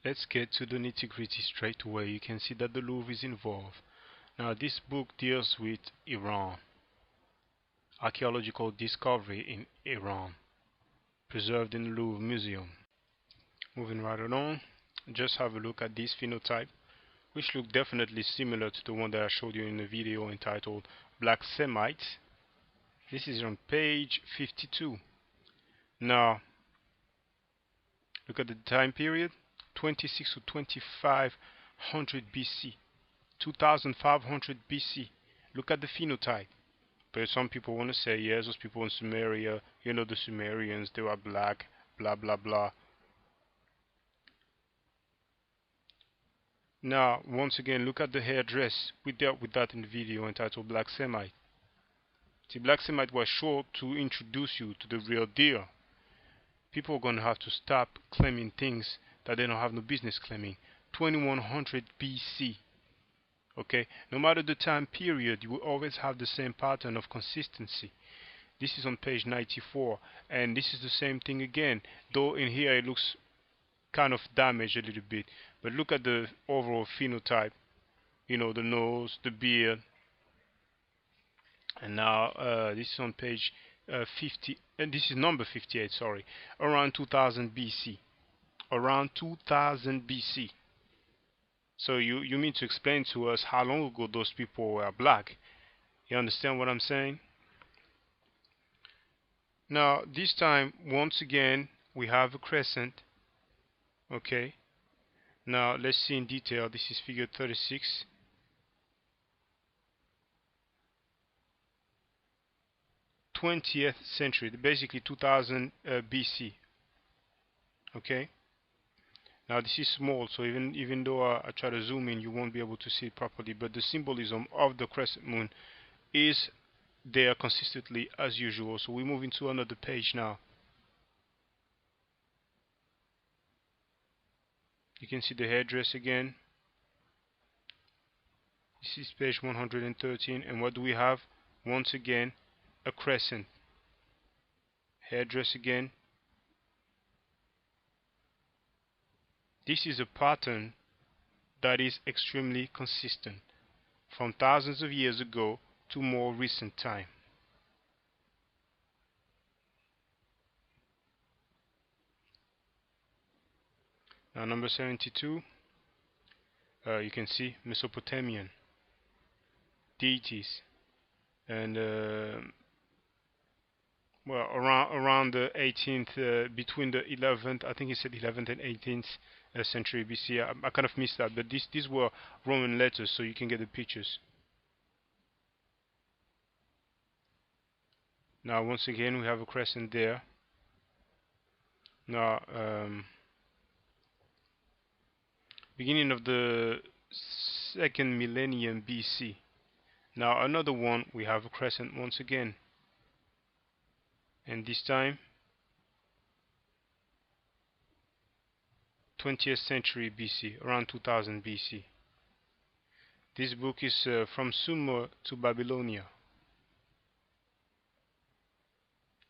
Let's get to the nitty-gritty straight away. You can see that the Louvre is involved. Now, this book deals with Iran, archaeological discovery in Iran, preserved in the Louvre Museum. Moving right along, just have a look at this phenotype, which look definitely similar to the one that I showed you in the video entitled Black Semites. This is on page 52. Now, look at the time period, 26 to 2500 BC, 2500 BC. Look at the phenotype. But some people want to say, yes, those people in Sumeria, you know, the Sumerians, they were black, blah, blah, blah. Now, once again, look at the hairdress. We dealt with that in the video entitled Black Semite. See, Black Semite was short to introduce you to the real deal. People are going to have to stop claiming things that they don't have no business claiming. 2100 BC. Okay, no matter the time period, you will always have the same pattern of consistency. This is on page 94, and this is the same thing again, though in here it looks kind of damaged a little bit. But look at the overall phenotype. You know, the nose, the beard. And now this is on page 50, and this is number 58, sorry, around 2000 BC. Around 2000 BC. So you mean to explain to us how long ago those people were black? You understand what I'm saying? Now, this time, once again, we have a crescent. Okay. Now, let's see in detail. This is figure 36. 20th century, basically 2000 BC. Okay. Now, this is small, so even though I try to zoom in, you won't be able to see it properly. But the symbolism of the crescent moon is there consistently as usual. So we move into another page now. You can see the headdress again. This is page 113, and what do we have? Once again, a crescent. Headdress again. This is a pattern that is extremely consistent from thousands of years ago to more recent time. Now, number 72, you can see Mesopotamian deities, and well, around the 18th, between the 11th, I think he said 11th and 18th century BC. I kind of missed that, but these were Roman letters, so you can get the pictures. Now, once again, we have a crescent there. Now, beginning of the second millennium BC. Now, another one, we have a crescent once again. And this time, 20th century BC, around 2000 BC. This book is from Sumer to Babylonia.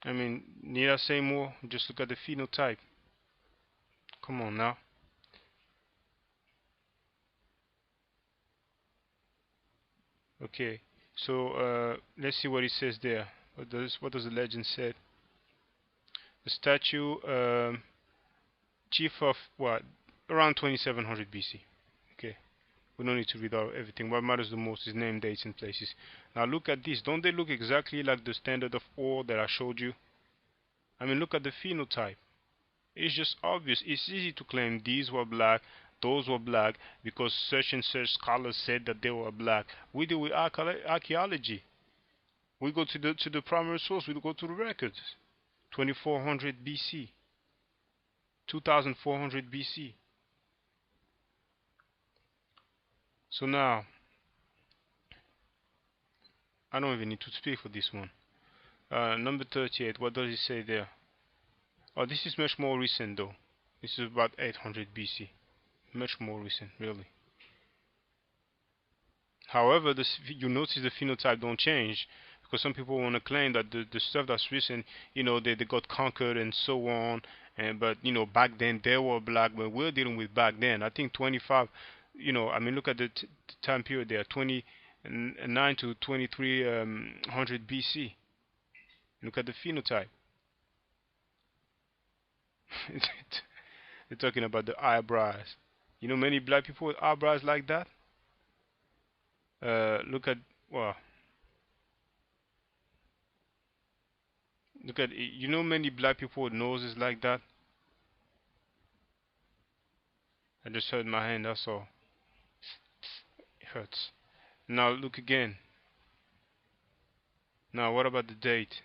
I mean, need I say more? Just look at the phenotype. Come on now. Okay, so let's see what it says there. What does the legend say? The statue, chief of what? Around 2700 BC. Okay, we don't need to read out everything. What matters the most is name, dates, and places. Now look at this. Don't they look exactly like the standard of ore that I showed you? I mean, look at the phenotype. It's just obvious. It's easy to claim these were black, those were black, because such and such scholars said that they were black. We do with archaeology. We go to the primary source. We go to the records. 2400 BC, 2400 BC. So now, I don't even need to speak for this one. Number 38. What does it say there? Oh, this is much more recent though. This is about 800 BC. Much more recent, really. However, you notice the phenotype don't change, because some people want to claim that the stuff that's recent, you know, they got conquered and so on, And but back then they were black, but we're dealing with back then. I think 25. I mean, look at the time period there, 29 to 2300 BC. Look at the phenotype. They're talking about the eyebrows. Many black people with eyebrows like that. Look at well, look at many black people with noses like that. I just hurt my hand. That's all. It hurts. Now look again. Now what about the date?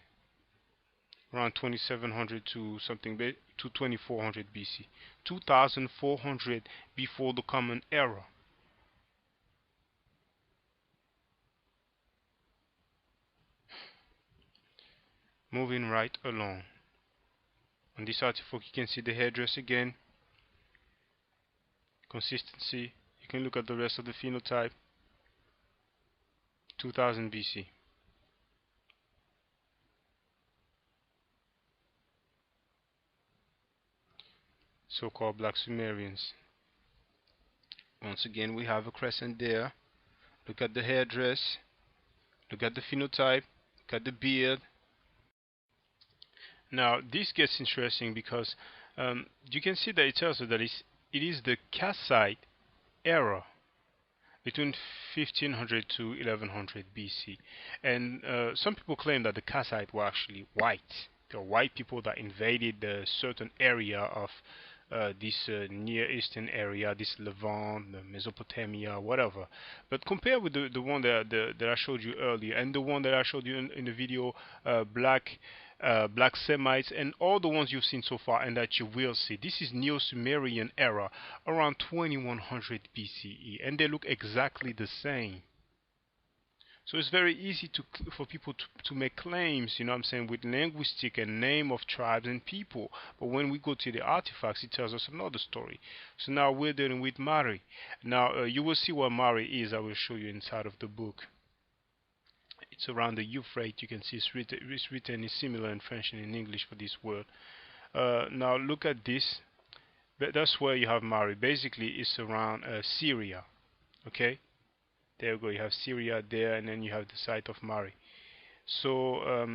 Around 2700 to something to 2400 BC. 2400 before the Common Era. Moving right along. On this artifact you can see the headdress again. Consistency. You can look at the rest of the phenotype. 2000 BC. So-called Black Sumerians. Once again, we have a crescent there. Look at the hairdress. Look at the phenotype. Look at the beard. Now, this gets interesting because you can see that it tells us that it is the Kassite era between 1500 to 1100 BC. And some people claim that the Kassite were actually white. They were white people that invaded a certain area of this Near Eastern area, this Levant, Mesopotamia, whatever. But compared with the one that I showed you earlier and the one that I showed you in the video, Black Semites, and all the ones you've seen so far and that you will see, this is Neo-Sumerian era, around 2100 BCE, and they look exactly the same. So it's very easy for people to make claims, you know what I'm saying, with linguistic and name of tribes and people. But when we go to the artifacts, it tells us another story. So now we're dealing with Mari. Now you will see what Mari is. I will show you inside of the book. It's around the Euphrates. You can see it's written is similar in French and in English for this word. Now look at this. That's where you have Mari. Basically, it's around Syria. Okay. There you go, you have Syria there, and then you have the site of Mari. So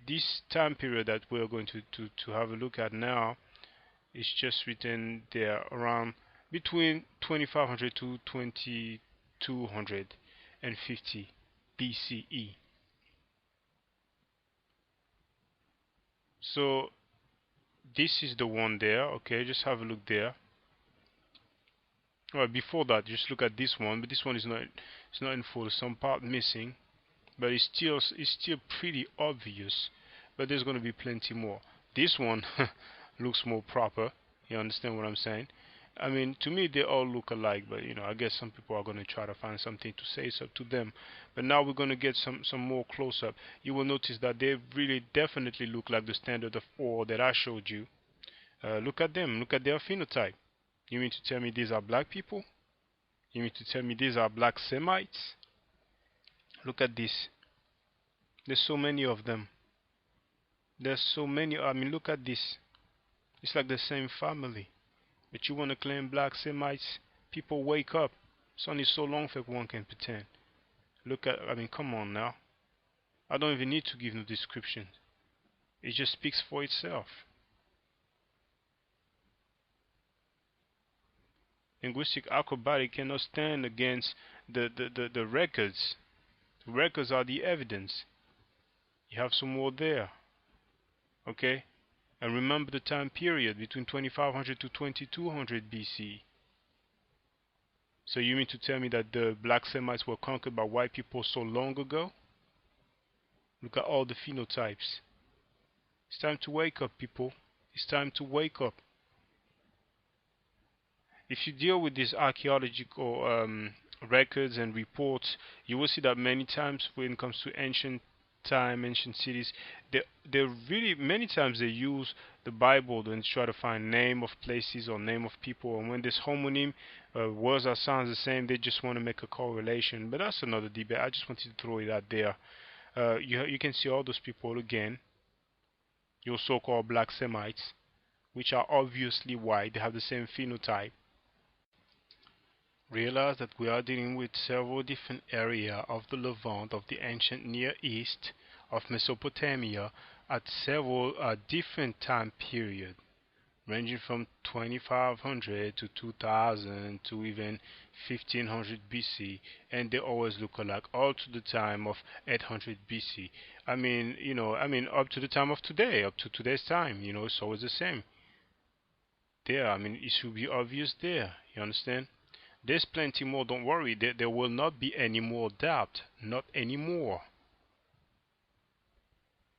this time period that we're going to have a look at now is just written there around between 2500 to 2250 BCE. So this is the one there. Okay, just have a look there. Well, before that, just look at this one, but this one is not, it's not in full. Some part missing, but it's still pretty obvious. But there's going to be plenty more. This one looks more proper. You understand what I'm saying? I mean, to me, they all look alike, but I guess some people are going to try to find something to say. It's up to them. But now we're going to get some more close up. You will notice that they really definitely look like the standard of ore that I showed you. Look at them. Look at their phenotype. You mean to tell me these are black people? You mean to tell me these are black Semites? Look at this. There's so many of them. There's so many. I mean, look at this. It's like the same family. But you want to claim black Semites? People, wake up. It's only so long for one can pretend. Look at, I mean, come on now. I don't even need to give no description. It just speaks for itself. Linguistic acrobatic cannot stand against the records. The records are the evidence. You have some more there. Okay? And remember the time period between 2500 to 2200 BC. So you mean to tell me that the black Semites were conquered by white people so long ago? Look at all the phenotypes. It's time to wake up, people. It's time to wake up. If you deal with these archaeological records and reports, you will see that many times when it comes to ancient cities, they really many times they use the Bible and try to find name of places or name of people, and when this homonym words that sounds the same, they just want to make a correlation. But that's another debate. I just wanted to throw it out there. You can see all those people again, your so-called black Semites which are obviously white. They have the same phenotype. Realize that we are dealing with several different areas of the Levant, of the ancient Near East, of Mesopotamia, at several different time periods, ranging from 2500 to 2000 to even 1500 BC, and they always look alike, all to the time of 800 BC. Up to the time of today, up to today's time, it's always the same. There, it should be obvious there. You understand? There's plenty more. Don't worry. There will not be any more doubt. Not anymore.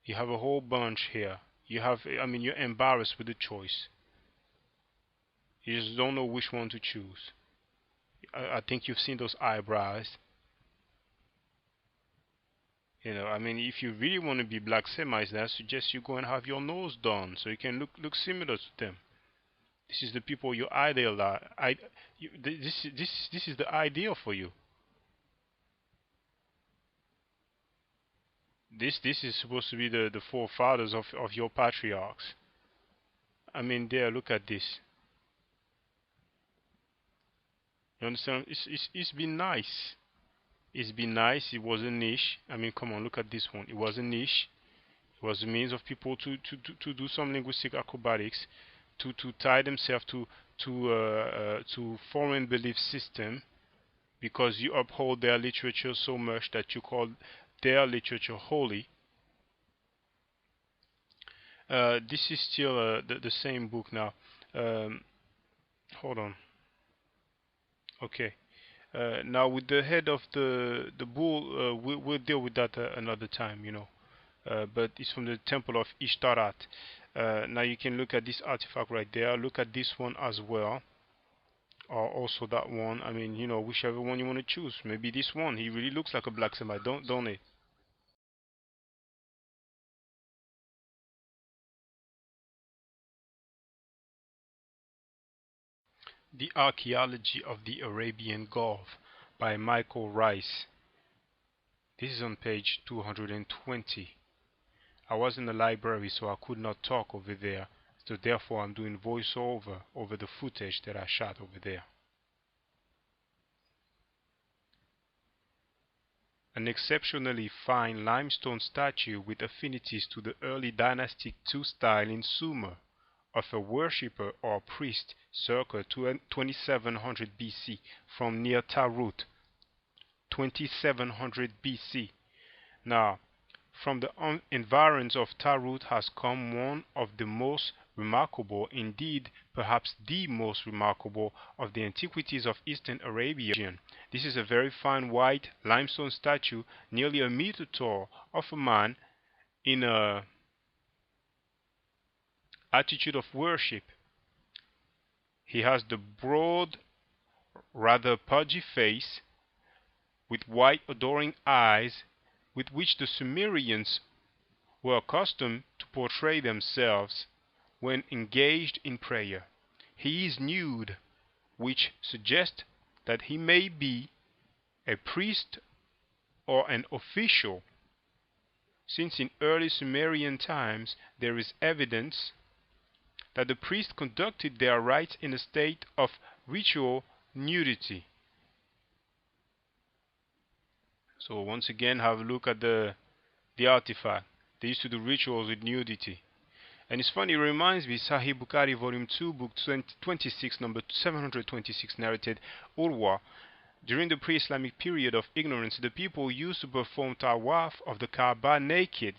You have a whole bunch here. You're embarrassed with the choice. You just don't know which one to choose. I think you've seen those eyebrows. If you really want to be black Semites, then I suggest you go and have your nose done so you can look similar to them. This is the people you idealize. This is the ideal for you. This is supposed to be the forefathers of your patriarchs. There. Look at this. You understand? It's been nice. It's been nice. It was a niche. Come on, look at this one. It was a niche. It was a means of people to do some linguistic acrobatics, to tie themselves to foreign belief system, because you uphold their literature so much that you call their literature holy. This is still the same book now. Hold on. Okay. Now with the head of the bull, we'll deal with that another time, but it's from the temple of Ishtarat. Now you can look at this artifact right there. Look at this one as well, or also that one. Whichever one you want to choose. Maybe this one. He really looks like a black Semite, don't it? The Archaeology of the Arabian Gulf by Michael Rice. This is on page 220. I was in the library, so I could not talk over there, so therefore I'm doing voiceover over the footage that I shot over there. An exceptionally fine limestone statue with affinities to the early dynastic II style in Sumer, of a worshipper or priest circa 2700 BC from near Tarut. 2700 BC. Now, from the environs of Tarut has come one of the most remarkable, indeed perhaps the most remarkable, of the antiquities of Eastern Arabia. This is a very fine white limestone statue, nearly a meter tall, of a man in a attitude of worship. He has the broad, rather pudgy face, with white adoring eyes, with which the Sumerians were accustomed to portray themselves when engaged in prayer. He is nude, which suggests that he may be a priest or an official, since in early Sumerian times there is evidence that the priests conducted their rites in a state of ritual nudity. So once again, have a look at the artifact. They used to do rituals with nudity. And it's funny, it reminds me, Sahih Bukhari, Volume 2, Book 26, number 726, narrated Urwa. During the pre-Islamic period of ignorance, the people used to perform tawaf of the Kaaba naked,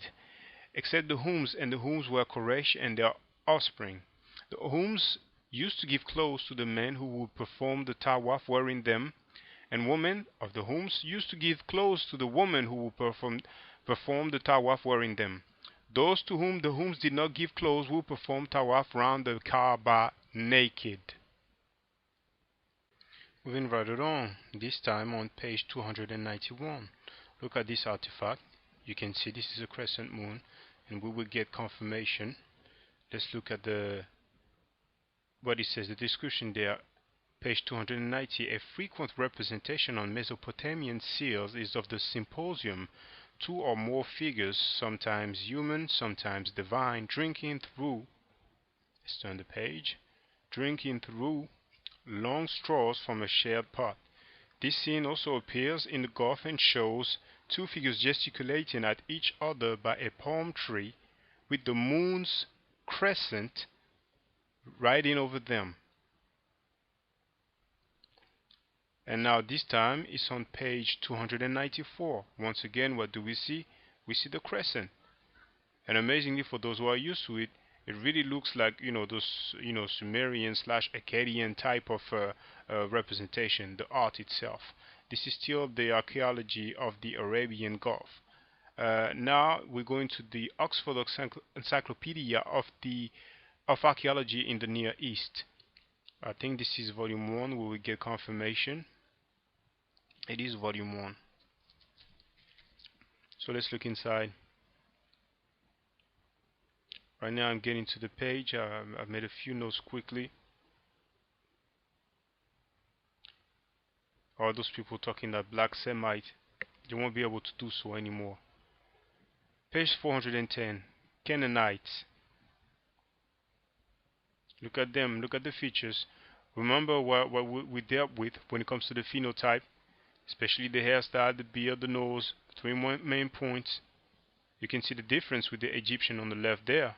except the Hums, and the Hums were Quraysh and their offspring. The Hums used to give clothes to the men who would perform the tawaf wearing them, and women of the Hums used to give clothes to the women who would perform the tawaf wearing them. Those to whom the Hums did not give clothes would perform tawaf round the Kaaba naked. Moving right along, this time on page 291. Look at this artifact. You can see this is a crescent moon, and we will get confirmation. Let's look at what it says, the description there. Page 290. A frequent representation on Mesopotamian seals is of the symposium, two or more figures, sometimes human, sometimes divine, drinking through Let's turn the page. Drinking through long straws from a shared pot. This scene also appears in the Gulf and shows two figures gesticulating at each other by a palm tree with the moon's crescent riding over them. And now this time it's on page 294. Once again, what do we see? We see the crescent. And amazingly, for those who are used to it, it really looks like, those, Sumerian slash Akkadian type of representation, the art itself. This is still the archaeology of the Arabian Gulf. Now we're going to the Oxford Encyclopedia of Archaeology in the Near East. I think this is volume 1 where we get confirmation. It is volume 1. So let's look inside. Right now I'm getting to the page. I've made a few notes quickly. All those people talking that black Semite, they won't be able to do so anymore. Page 410. Canaanites. Look at them. Look at the features. Remember what we dealt with when it comes to the phenotype, especially the hairstyle, the beard, the nose, the three main points. You can see the difference with the Egyptian on the left there.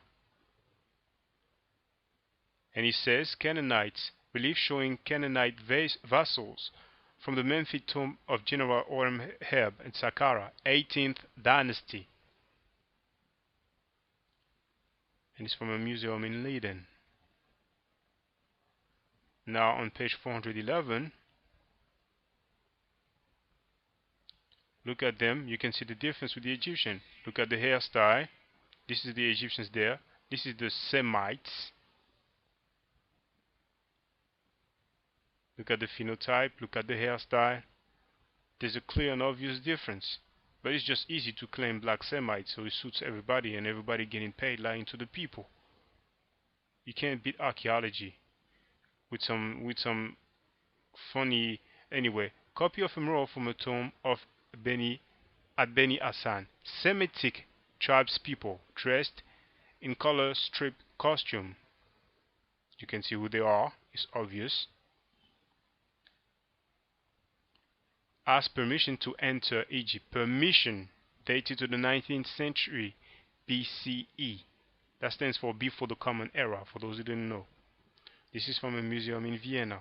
And he says Canaanites, relief showing Canaanite vassals from the Memphite tomb of General Horemheb and Saqqara, 18th dynasty. And it's from a museum in Leiden. Now on page 411, look at them. You can see the difference with the Egyptian. Look at the hairstyle. This is the Egyptians there. This is the Semites. Look at the phenotype. Look at the hairstyle. There's a clear and obvious difference. But it's just easy to claim black Semites, so it suits everybody, and everybody getting paid lying to the people. You can't beat archaeology with some funny. Anyway, copy of a mural from a tomb of Beni Hassan. Semitic tribespeople dressed in color strip costume. You can see who they are. It's obvious. Ask permission to enter Egypt. Permission dated to the 19th century BCE. That stands for before the Common Era, for those who didn't know. This is from a museum in Vienna.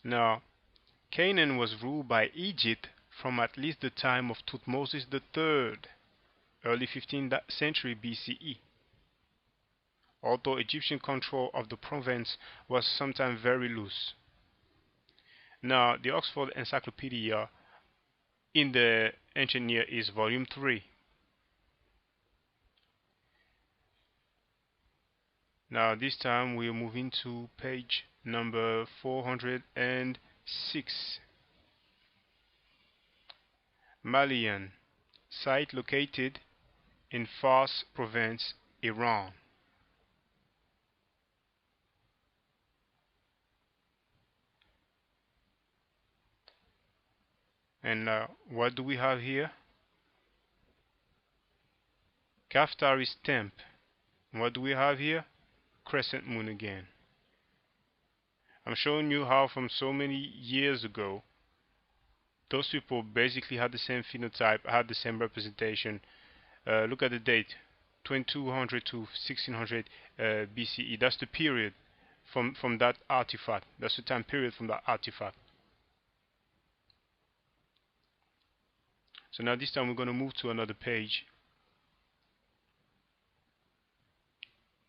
Now, Canaan was ruled by Egypt from at least the time of Thutmose III, early 15th century BCE. Although Egyptian control of the province was sometimes very loose. Now, the Oxford Encyclopedia in the Ancient Near East, Volume 3. Now, this time we are moving to page number 406. Malian, site located in Fars Province, Iran. And what do we have here? Kaftari's stamp. What do we have here? Crescent moon again. I'm showing you how from so many years ago, those people basically had the same phenotype, had the same representation. Look at the date, 2200 to 1600 BCE. That's the period from that artifact. That's the time period from that artifact. So now this time we're going to move to another page.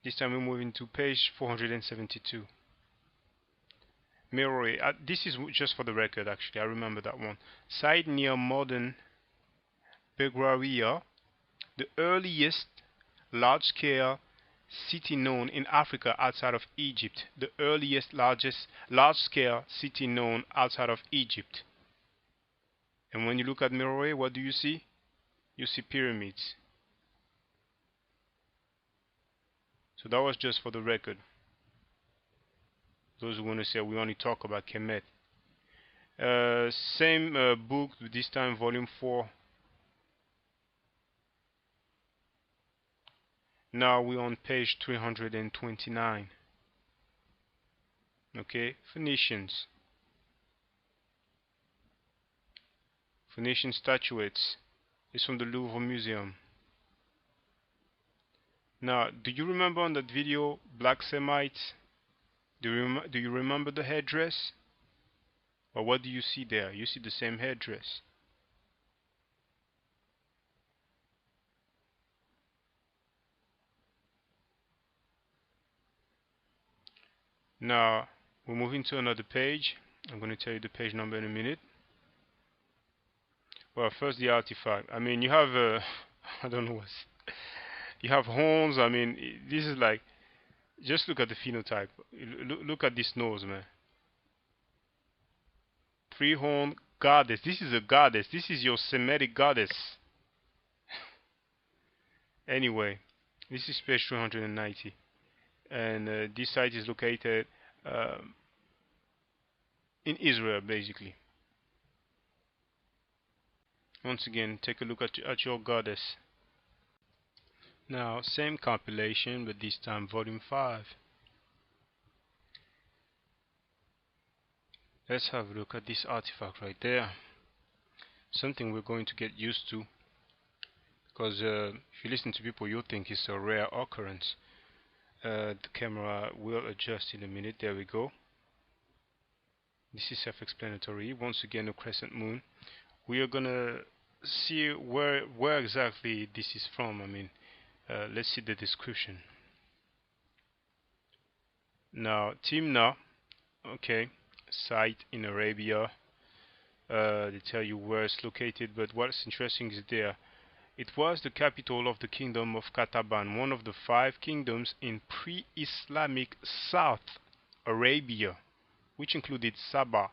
This time we're moving to page 472. Meroe. This is just for the record, actually. I remember that one. Site near modern Beguaria, the earliest large-scale city known in Africa outside of Egypt. The earliest large-scale city known outside of Egypt. And when you look at Meroe, what do you see? You see pyramids. So that was just for the record. Those who want to say we only talk about Kemet. Same book, this time volume 4. Now we're on page 329. Okay, Phoenicians. Phoenician statuettes. It's from the Louvre Museum. Now, do you remember on that video, Black Semites? Do you remember the headdress? Or what do you see there? You see the same headdress. Now, we're moving to another page. I'm going to tell you the page number in a minute. Well, first the artifact. I mean, you have, I don't know what. You have horns. I mean, this is like, just look at the phenotype. Look at this nose, man. Three-horned goddess. This is a goddess. This is your Semitic goddess. Anyway, this is page 290. And this site is located in Israel, basically. Once again, take a look at your goddess. Now, same compilation, but this time volume 5. Let's have a look at this artifact right there. Something we're going to get used to, because if you listen to people, you'll think it's a rare occurrence. The camera will adjust in a minute. There we go. This is self-explanatory. Once again, a crescent moon. We are gonna see where exactly this is from. I mean, let's see the description. Now, Timna, okay, site in Arabia. They tell you where it's located, but what's interesting is there. It was the capital of the kingdom of Qataban, one of the 5 kingdoms in pre-Islamic South Arabia, which included Saba,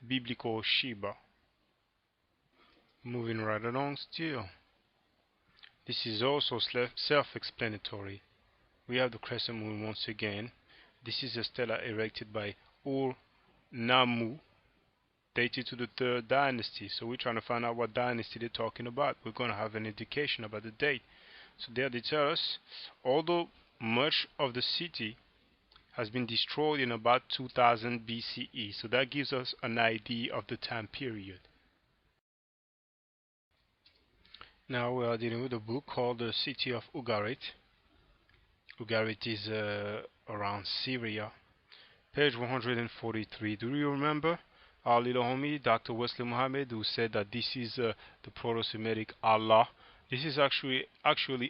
biblical Sheba. Moving right along still. This is also self-explanatory. We have the crescent moon once again. This is a stela erected by Ur-Nammu, dated to the 3rd dynasty. So we're trying to find out what dynasty they're talking about. We're going to have an indication about the date. So there they tell us, although much of the city has been destroyed in about 2000 BCE. So that gives us an idea of the time period. Now we are dealing with a book called The City of Ugarit. Ugarit is around Syria. Page 143. Do you remember our little homie, Dr. Wesley Muhammad, who said that this is the Proto-Semitic Allah? This is actually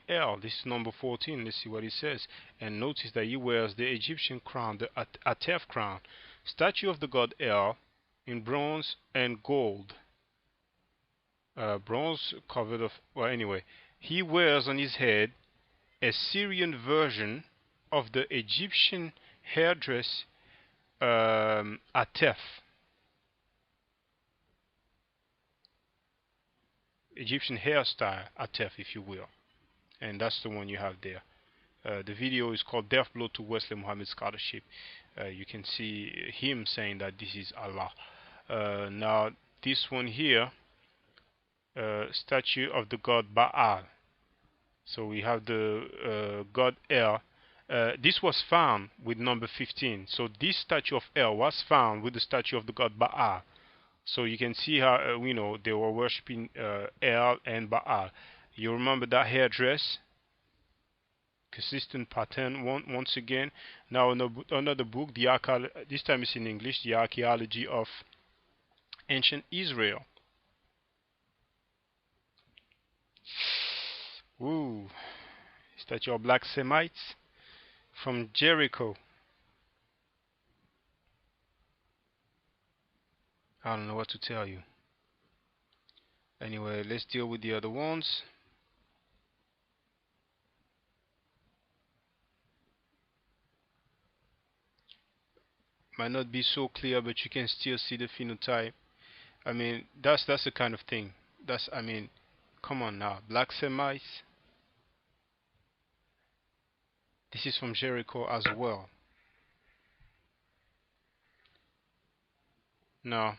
El. This is number 14. Let's see what it says. And notice that he wears the Egyptian crown, the Atef crown. Statue of the god El in bronze and gold. Bronze covered of, well, anyway, he wears on his head a Syrian version of the Egyptian hairdress Atef. Egyptian hairstyle Atef, if you will. And that's the one you have there. The video is called Death Blow to Wesley Muhammad's Scholarship. You can see him saying that this is Allah. Now, this one here, statue of the god Baal. So we have the god El. This was found with number 15. So this statue of El was found with the statue of the god Baal. So you can see how we know they were worshipping El and Baal. You remember that hairdress? Consistent pattern once again. Now another book, this time it's in English, The Archaeology of Ancient Israel. Ooh, statue of Black Semites from Jericho. I don't know what to tell you. Anyway, let's deal with the other ones. Might not be so clear, but you can still see the phenotype. I mean, that's the kind of thing. I mean, come on now, Black Semites. This is from Jericho as well. Now,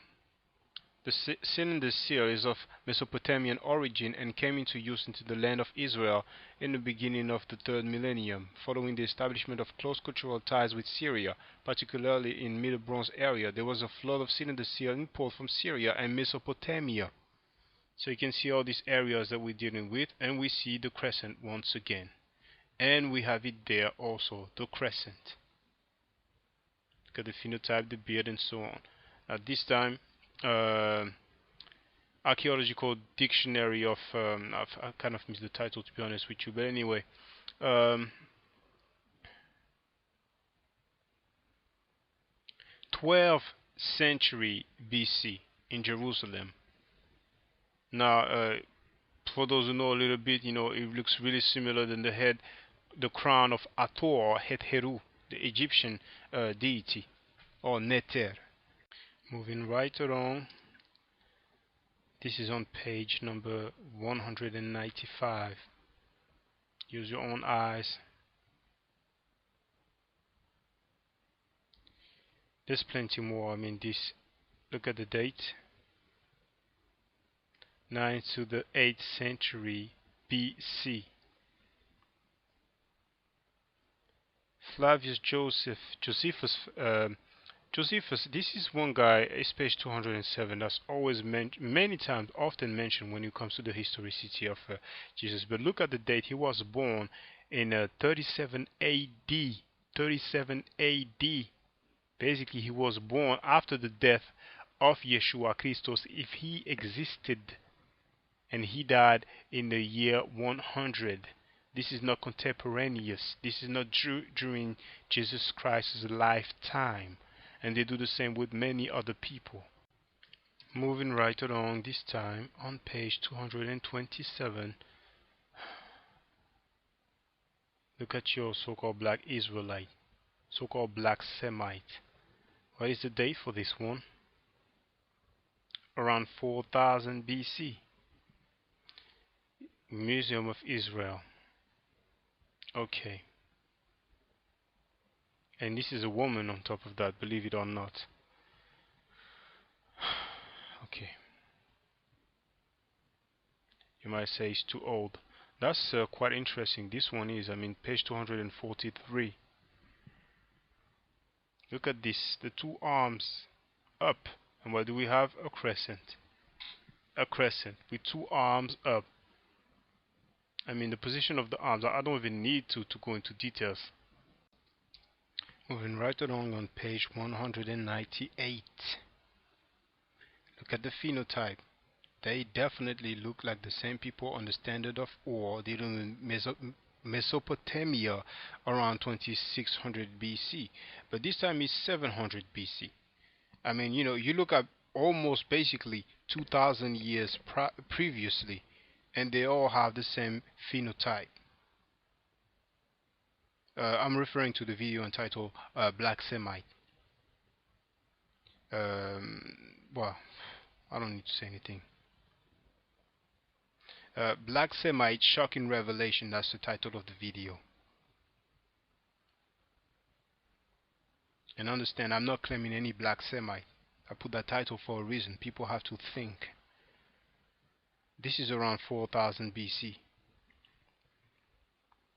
The cylinder seal is of Mesopotamian origin and came into use into the land of Israel in the beginning of the third millennium, following the establishment of close cultural ties with Syria, particularly in Middle Bronze area. There was a flood of cylinder seal import from Syria and Mesopotamia. So you can see all these areas that we're dealing with, and we see the crescent once again. And we have it there also, the crescent. Look at the phenotype, the beard, and so on. Now this time, archaeological dictionary of I kind of missed the title, to be honest with you, but anyway, 12th century BC in Jerusalem. Now, for those who know a little bit, you know, it looks really similar than the crown of Hathor, Het-Heru, the Egyptian deity, or Neter. Moving right along. This is on page number 195. Use your own eyes. There's plenty more. I mean, this. Look at the date. 9th to the 8th century BC. Flavius Josephus. Josephus, this is one guy, it's page 207, that's always many times, often mentioned when it comes to the historicity of Jesus. But look at the date. He was born in 37 AD. 37 AD. Basically, he was born after the death of Yeshua Christos, if he existed, and he died in the year 100. This is not contemporaneous. This is not during Jesus Christ's lifetime. And they do the same with many other people. Moving right along, this time on page 227. Look at your so-called black Israelite, so-called black Semite. What is the date for this one? Around 4000 BC. Museum of Israel. Okay. And this is a woman on top of that, believe it or not. Okay. You might say it's too old. That's quite interesting. This one is, I mean, page 243. Look at this. The two arms up. And what do we have? A crescent. A crescent with two arms up. I mean, the position of the arms, I don't even need to go into details. Moving right along on page 198. Look at the phenotype. They definitely look like the same people on the Standard of Ore dealing with Mesopotamia around 2600 BC. But this time it's 700 BC. I mean, you know, you look at almost basically 2000 years previously, and they all have the same phenotype. I'm referring to the video entitled Black Semite. Well, I don't need to say anything. Black Semite Shocking Revelation, that's the title of the video. And understand, I'm not claiming any Black Semite. I put that title for a reason. People have to think. This is around 4000 BC.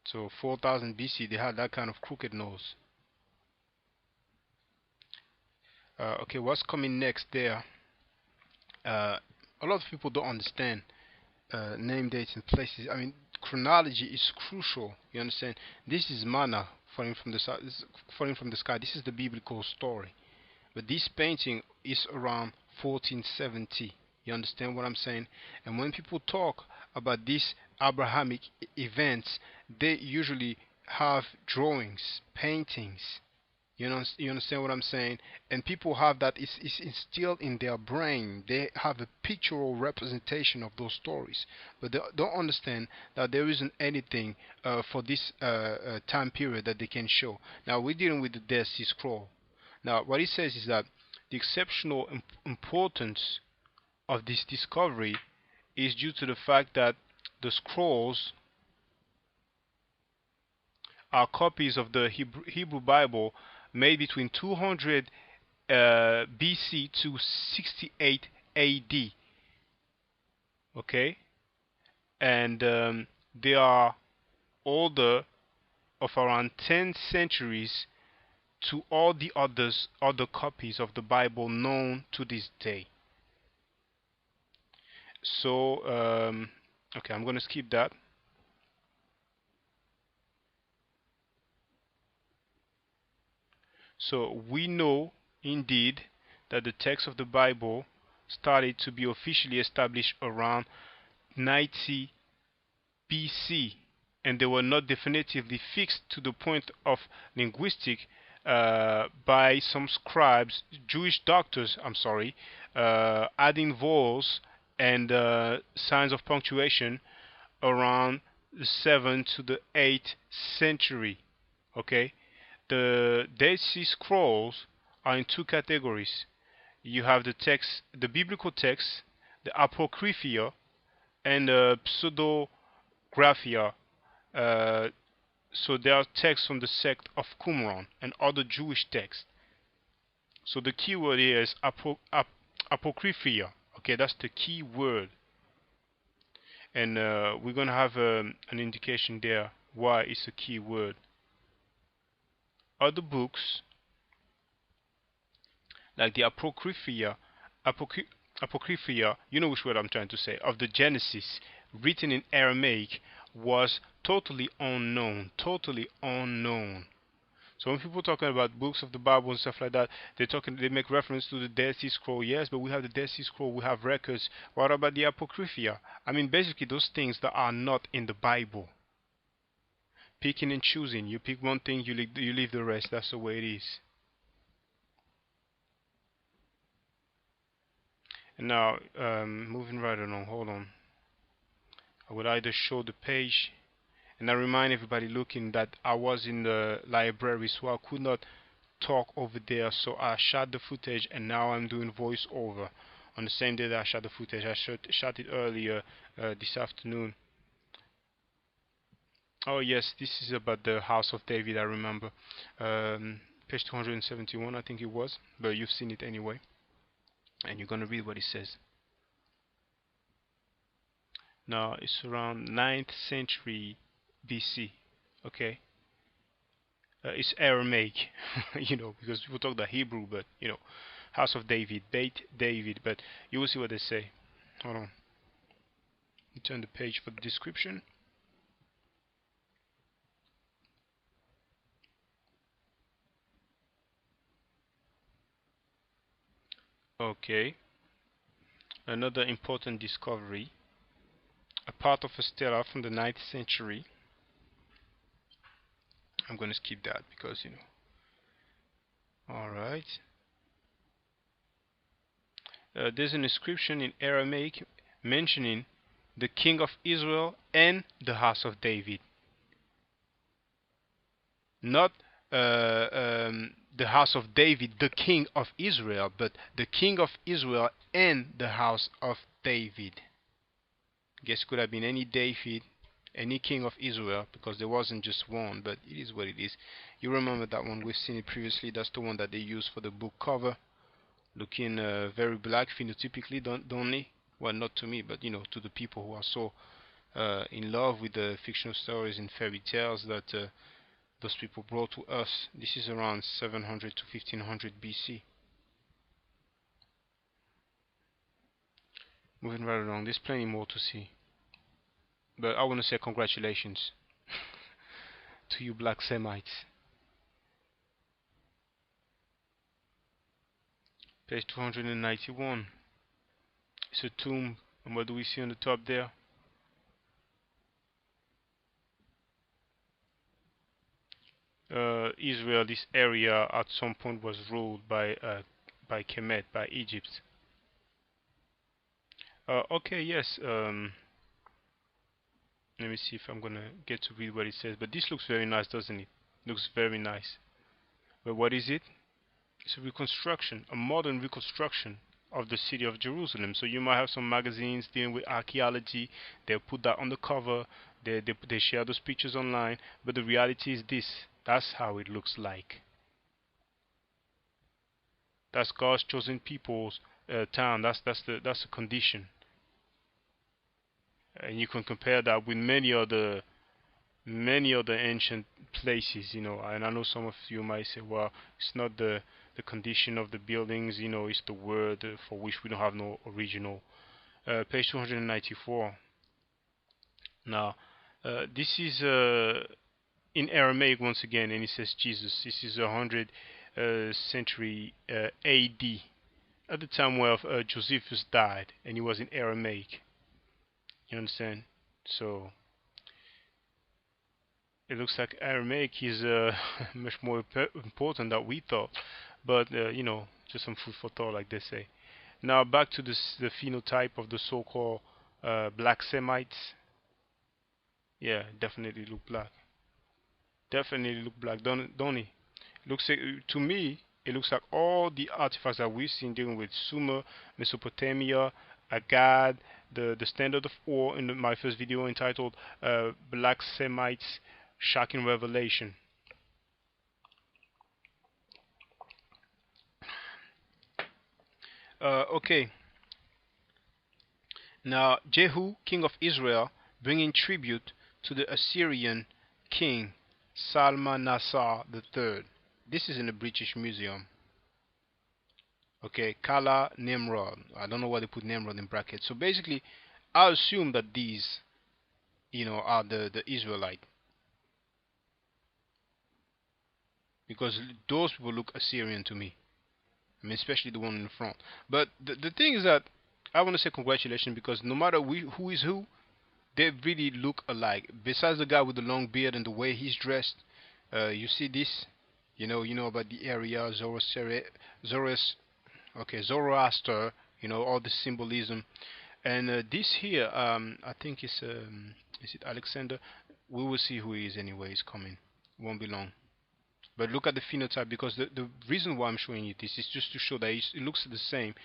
So 4000 BC, they had that kind of crooked nose. Okay, what's coming next there? A lot of people don't understand name, dates, and places. I mean, chronology is crucial. You understand? This is manna falling from the sky. This is the biblical story. But this painting is around 1470. You understand what I'm saying? And when people talk about these Abrahamic events, they usually have drawings, paintings. You understand what I'm saying? And people have that, it's instilled in their brain. They have a pictorial representation of those stories. But they don't understand that there isn't anything for this time period that they can show. Now, we're dealing with the Dead Sea Scroll. Now, what it says is that the exceptional importance of this discovery is due to the fact that the scrolls are copies of the Hebrew Bible made between 200 BC to 68 AD. Okay, and they are older of around 10 centuries to all the other copies of the Bible known to this day. So okay, I'm going to skip that. So we know indeed that the text of the Bible started to be officially established around 90 BC, and they were not definitively fixed to the point of linguistic by some scribes, Jewish doctors, I'm sorry, adding vowels and signs of punctuation around the 7th to the 8th century. Okay, the Dead Sea Scrolls are in two categories. You have the text, the biblical text, the Apocrypha, and Pseudographia. Uh, so there are texts from the sect of Qumran and other Jewish texts. So the key word here is Apocrypha. Okay, that's the key word. And we're going to have an indication there why it's a key word. Other books, like the Apocrypha, you know which word I'm trying to say, of the Genesis, written in Aramaic, was totally unknown. Totally unknown. So when people talking about books of the Bible and stuff like that, they make reference to the Dead Sea Scroll. Yes, but we have the Dead Sea Scroll, we have records. What about the Apocrypha? I mean, basically those things that are not in the Bible. Picking and choosing. You pick one thing, you leave the rest. That's the way it is. And now, moving right along. Hold on. I would either show the page, and I remind everybody looking that I was in the library, so I could not talk over there, so I shot the footage, and now I'm doing voiceover on the same day that I shot the footage. I shot it earlier this afternoon. Oh yes, this is about the House of David. I remember page 271, I think it was, but you've seen it anyway, and you're gonna read what it says. Now it's around 9th century BC. Okay, it's Aramaic, you know, because people talk the Hebrew, but you know, House of David, Beit David, but you will see what they say. Hold on. Turn the page for the description. Okay. Another important discovery. A part of a stela from the 9th century. I'm going to skip that because, you know. Alright. There's an inscription in Aramaic mentioning the king of Israel and the house of David. Not the house of David, the king of Israel, but the king of Israel and the house of David. Guess it could have been any David, any king of Israel, because there wasn't just one, but it is what it is. You remember that one, we've seen it previously. That's the one that they used for the book cover, looking very black phenotypically, don't they? Well, not to me, but you know, to the people who are so in love with the fictional stories and fairy tales that those people brought to us. This is around 700 to 1500 BC. Moving right along, there's plenty more to see. But I want to say congratulations to you black Semites. Page 291. It's a tomb, and what do we see on the top there? Israel, this area at some point was ruled by Kemet, by Egypt. Okay, yes. Let me see if I'm gonna get to read what it says. But this looks very nice, doesn't it? Looks very nice. But what is it? It's a reconstruction, a modern reconstruction of the city of Jerusalem. So you might have some magazines dealing with archaeology. They'll put that on the cover. They share those pictures online. But the reality is this. That's how it looks like. That's God's chosen people's town. That's the condition, and you can compare that with many other ancient places, and I know some of you might say, well, it's not the condition of the buildings, it's the word for which we don't have no original. Page 294. Now, this is in Aramaic once again, and it says Jesus. This is 100 century AD, at the time where Josephus died, and he was in Aramaic. You understand? So it looks like Aramaic is much more important than we thought. But just some food for thought, like they say. Now back to the phenotype of the so-called black Semites. Yeah, definitely look black. Definitely look black, don't he? Looks like, to me, it looks like all the artifacts that we've seen dealing with Sumer, Mesopotamia, Agad, the standard of ore in my first video entitled Black Semites Shocking Revelation. Okay, now Jehu, king of Israel, bringing tribute to the Assyrian king Salmanassar III. This is in the British Museum. Okay, Kala Nimrod. I don't know why they put Nimrod in brackets. So basically, I assume that these, are the Israelite, because those people look Assyrian to me. I mean, especially the one in the front. But the thing is that I want to say congratulations, because no matter who is who, they really look alike. Besides the guy with the long beard and the way he's dressed, you see this, you know about the area Zoroaster, all the symbolism, and this here, I think is it Alexander? We will see who he is anyway. He's coming, won't be long. But look at the phenotype, because the reason why I'm showing you this is just to show that it looks the same.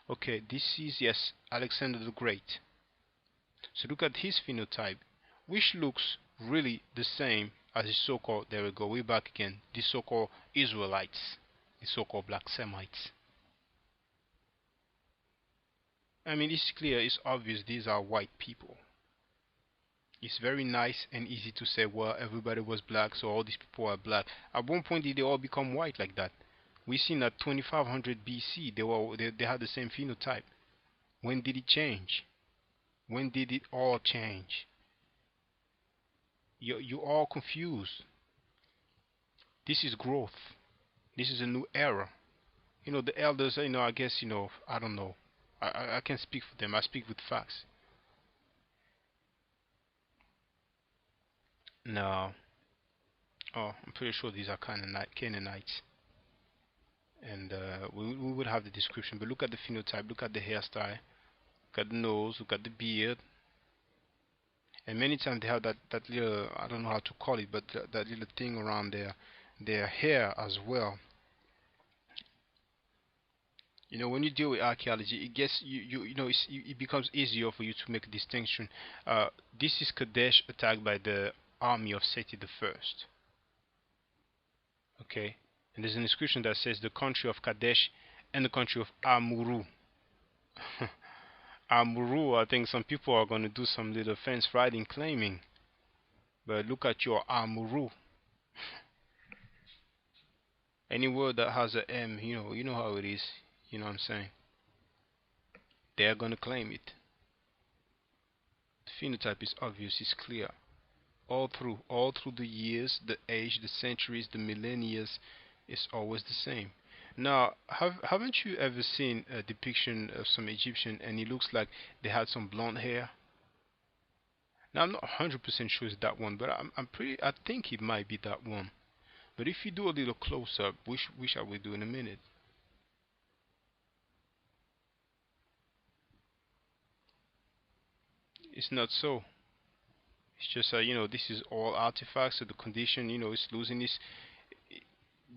Okay, this is, yes, Alexander the Great. So look at his phenotype, which looks really the same as the so-called, there we go, we're back again, the so-called Israelites, the so-called black Semites. I mean, it's clear, it's obvious these are white people. It's very nice and easy to say, well, everybody was black, so all these people are black. At one point, did they all become white like that? We seen that 2500 BC, they had the same phenotype. When did it change? When did it all change? You all confused. This is growth. This is a new era. The elders, I guess, I don't know. I can't speak for them. I speak with facts. No. Oh, I'm pretty sure these are Canaanites. And we would have the description. But look at the phenotype. Look at the hairstyle. Look at the nose. Look at the beard. And many times they have that little, I don't know how to call it, but that little thing around their hair as well. When you deal with archaeology, it gets it becomes easier for you to make a distinction. This is Kadesh attacked by the army of Seti the First. Okay, and there's an inscription that says the country of Kadesh and the country of Amuru. Amuru, I think some people are going to do some little fence riding claiming, but look at your Amuru. Any word that has a M, you know how it is. You know what I'm saying? They're going to claim it. The phenotype is obvious, it's clear. All through the years, the age, the centuries, the millennia, it's always the same. Now, haven't you ever seen a depiction of some Egyptian and it looks like they had some blonde hair? Now, I'm not 100% sure it's that one, but I think it might be that one. But if you do a little close up, which shall we do in a minute? It's not so. It's just this is all artifacts, so the condition, it's losing its,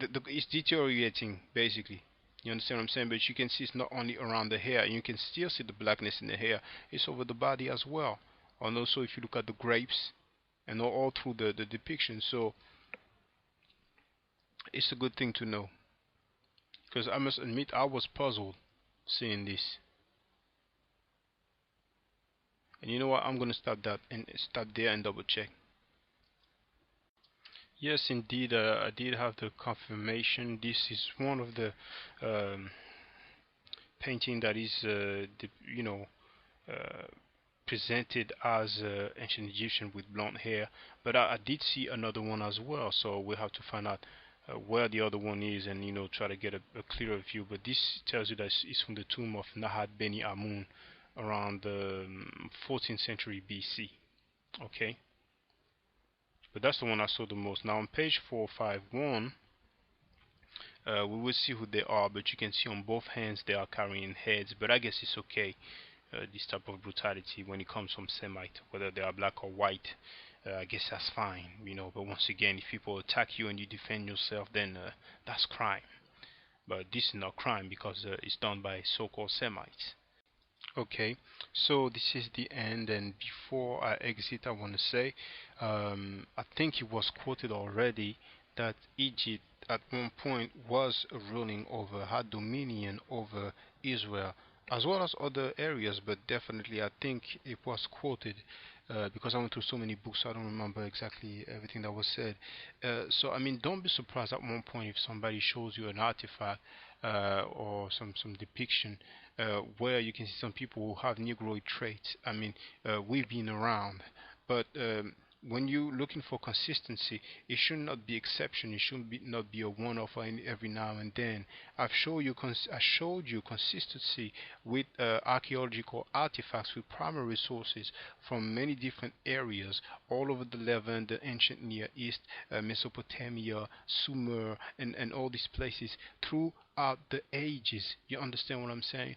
it's deteriorating basically. You understand what I'm saying? But you can see it's not only around the hair. You can still see the blackness in the hair. It's over the body as well. And also, if you look at the grapes, and all through the depiction, so it's a good thing to know. Because I must admit, I was puzzled. seeing this. And you know what? I'm gonna stop that and stop there and double check. Yes, indeed, I did have the confirmation. This is one of the um, painting that is, you know, uh, presented as ancient Egyptian with blonde hair. But I did see another one as well, so we'll have to find out where the other one is and try to get a clearer view. But this tells you that it's from the tomb of Nahad Beni Amun around the 14th century BC. Okay, but that's the one I saw the most. Now on page 451, we will see who they are, but you can see on both hands they are carrying heads. But I guess it's okay. This type of brutality when it comes from Semite, whether they are black or white, I guess that's fine. But once again, if people attack you and you defend yourself, then that's crime. But this is not crime because it's done by so-called Semites. Okay, so this is the end, and before I exit, I want to say, I think it was quoted already that Egypt at one point was ruling over, had dominion over Israel, as well as other areas, but definitely I think it was quoted because I went through so many books, so I don't remember exactly everything that was said. So, I mean, don't be surprised at one point if somebody shows you an artifact or some depiction where you can see some people who have Negroid traits. I mean, we've been around, but when you're looking for consistency, it should not be exception. It should not be a one-off every now and then. I showed you consistency with archaeological artifacts with primary sources from many different areas all over the Levant, the ancient Near East, Mesopotamia, Sumer, and all these places throughout the ages. You understand what I'm saying?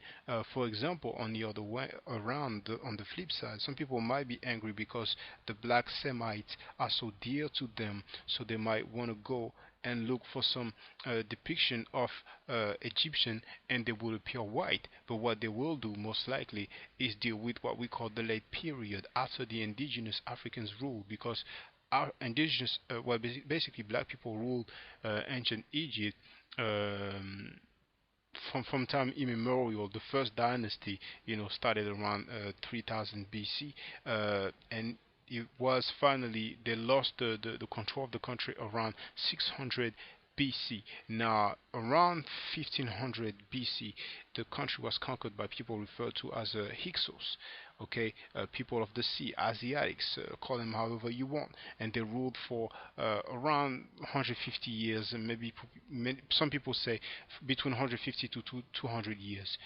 For example, on the other way around, on the flip side, some people might be angry because the black Semites are so dear to them, so they might want to go and look for some depiction of Egyptian and they will appear white. But what they will do most likely is deal with what we call the late period after the indigenous Africans ruled, because our indigenous, well, basically black people ruled ancient Egypt. From time immemorial. The first dynasty, started around 3000 BC, and it was finally they lost the control of the country around 600 BC. Now, around 1500 BC, the country was conquered by people referred to as Hyksos, okay, people of the sea, Asiatics, call them however you want, and they ruled for around 150 years, and maybe some people say between 150 to 200 years.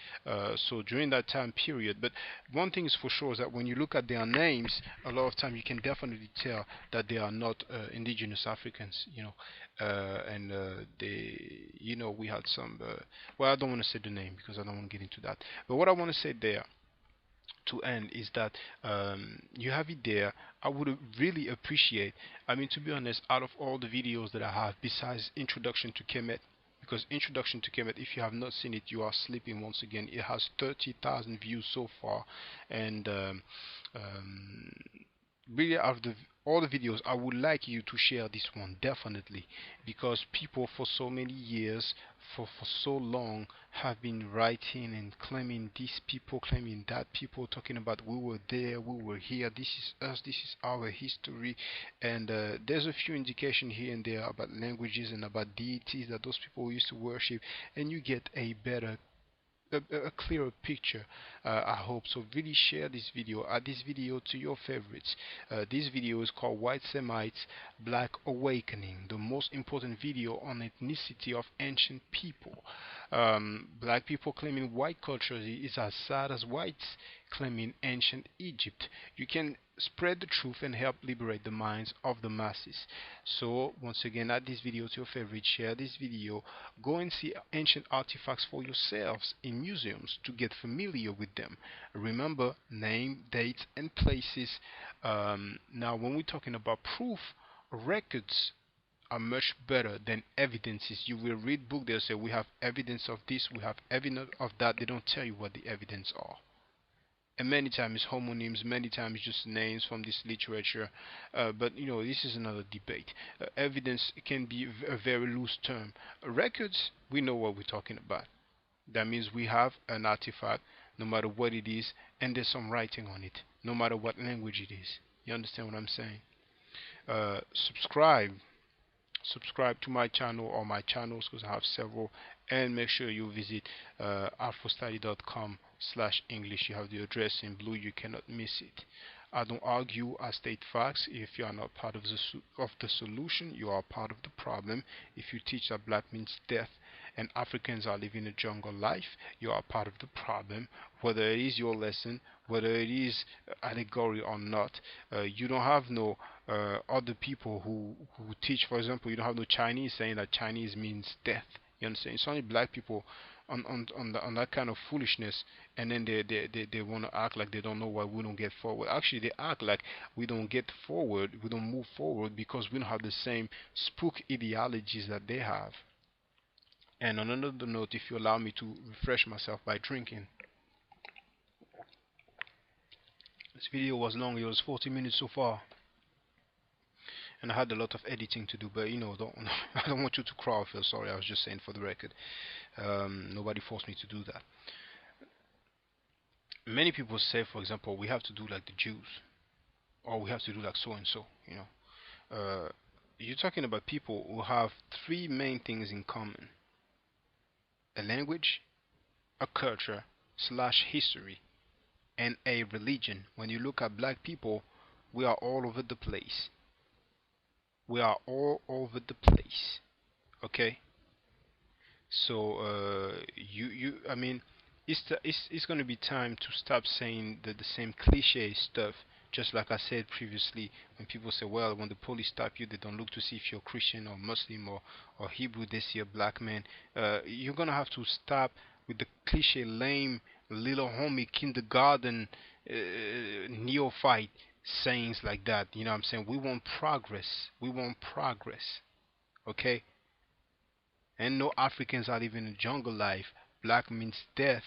So during that time period, but one thing is for sure is that when you look at their names, a lot of time you can definitely tell that they are not indigenous Africans, and we had some. Well, I don't want to say the name because I don't want to get into that. But what I want to say there to end is that you have it there. I would really appreciate, I mean, to be honest, out of all the videos that I have besides introduction to Kemet, because introduction to Kemet, if you have not seen it, you are sleeping once again. It has 30,000 views so far, and um, really out of all the videos, I would like you to share this one definitely, because people for so many years, for so long, have been writing and claiming this people, claiming that people, talking about we were there, we were here, this is us, this is our history, and there's a few indication here and there about languages and about deities that those people used to worship, and you get a better a clearer picture. I hope so. Really share this video, add this video to your favorites. This video is called White Semites Black Awakening, the most important video on ethnicity of ancient people. Black people claiming white culture is as sad as whites claiming ancient Egypt. You can spread the truth and help liberate the minds of the masses. So once again, add this video to your favorite, share this video, go and see ancient artifacts for yourselves in museums to get familiar with them. Remember name, dates and places. Now when we're talking about proof, records are much better than evidences. You will read book, they'll say we have evidence of this, we have evidence of that. They don't tell you what the evidence are, and many times homonyms, many times just names from this literature. But this is another debate. Evidence can be a very loose term. Records, we know what we're talking about. That means we have an artifact, no matter what it is, and there's some writing on it, no matter what language it is. You understand what I'm saying? Subscribe to my channel or my channels, because I have several, and make sure you visit afrostudy.com/English. You have the address in blue, you cannot miss it. I don't argue, I state facts. If you are not part of the solution, you are part of the problem. If you teach that black means death and Africans are living a jungle life, you are part of the problem. Whether it is your lesson, whether it is allegory or not, you don't have no other people who teach. For example, you don't have no Chinese saying that Chinese means death. You understand? It's only black people on that kind of foolishness, and then they want to act like they don't know why we don't get forward. Actually, they act like we don't get forward, we don't move forward because we don't have the same spook ideologies that they have. And on another note, if you allow me to refresh myself by drinking. This video was long, it was 40 minutes so far. And I had a lot of editing to do, but you know, I don't want you to cry or feel sorry. I was just saying for the record. Nobody forced me to do that. Many people say, for example, we have to do like the Jews, or we have to do like so and so. You know, you're talking about people who have three main things in common: a language, a culture / history, and a religion. When you look at black people, we are all over the place. We are all over the place. Okay. So I mean, it's going to be time to stop saying the same cliche stuff. Just like I said previously, when people say, well, when the police stop you, they don't look to see if you're Christian or Muslim or Hebrew, they see a black man. You're going to have to stop with the cliche, lame, little homie, kindergarten, neophyte sayings like that. You know what I'm saying? We want progress. We want progress. Okay? And no Africans are living a jungle life. Black means death.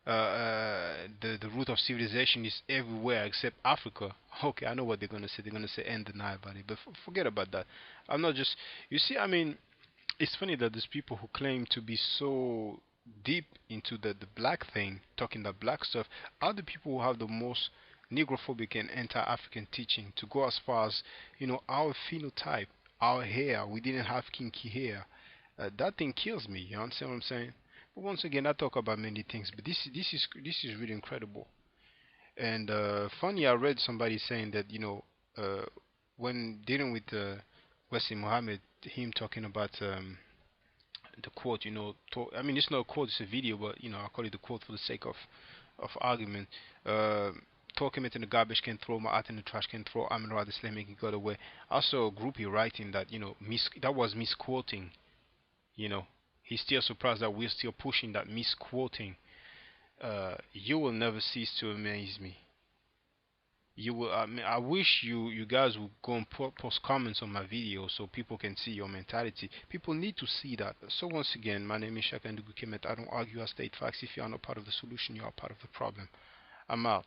The root of civilization is everywhere except Africa. Okay, I know what they're gonna say. They're gonna say undeniably, but forget about that. I'm not just. You see, I mean, it's funny that there's people who claim to be so deep into the black thing, talking the black stuff, are the people who have the most negrophobic and anti-African teaching. To go as far as, you know, our phenotype, our hair. We didn't have kinky hair. That thing kills me. You understand what I'm saying? But once again, I talk about many things, but this is really incredible. And funny, I read somebody saying that, you know, when dealing with Wesley Muhammad, him talking about the quote, you know, I mean, it's not a quote, it's a video, but you know, I call it the quote for the sake of argument. Talking it in the garbage can, throw my art in the trash can, throw Amin Rad Islamic, he got away. Also, a groupie writing that, you know, that was misquoting. You know, he's still surprised that we're still pushing that misquoting. You will never cease to amaze me. You will. I mean, I wish you guys would go and post comments on my video so people can see your mentality. People need to see that. So once again, my name is Shaka Ndugu Kemet. I don't argue, I state facts. If you are not part of the solution, you are part of the problem. I'm out.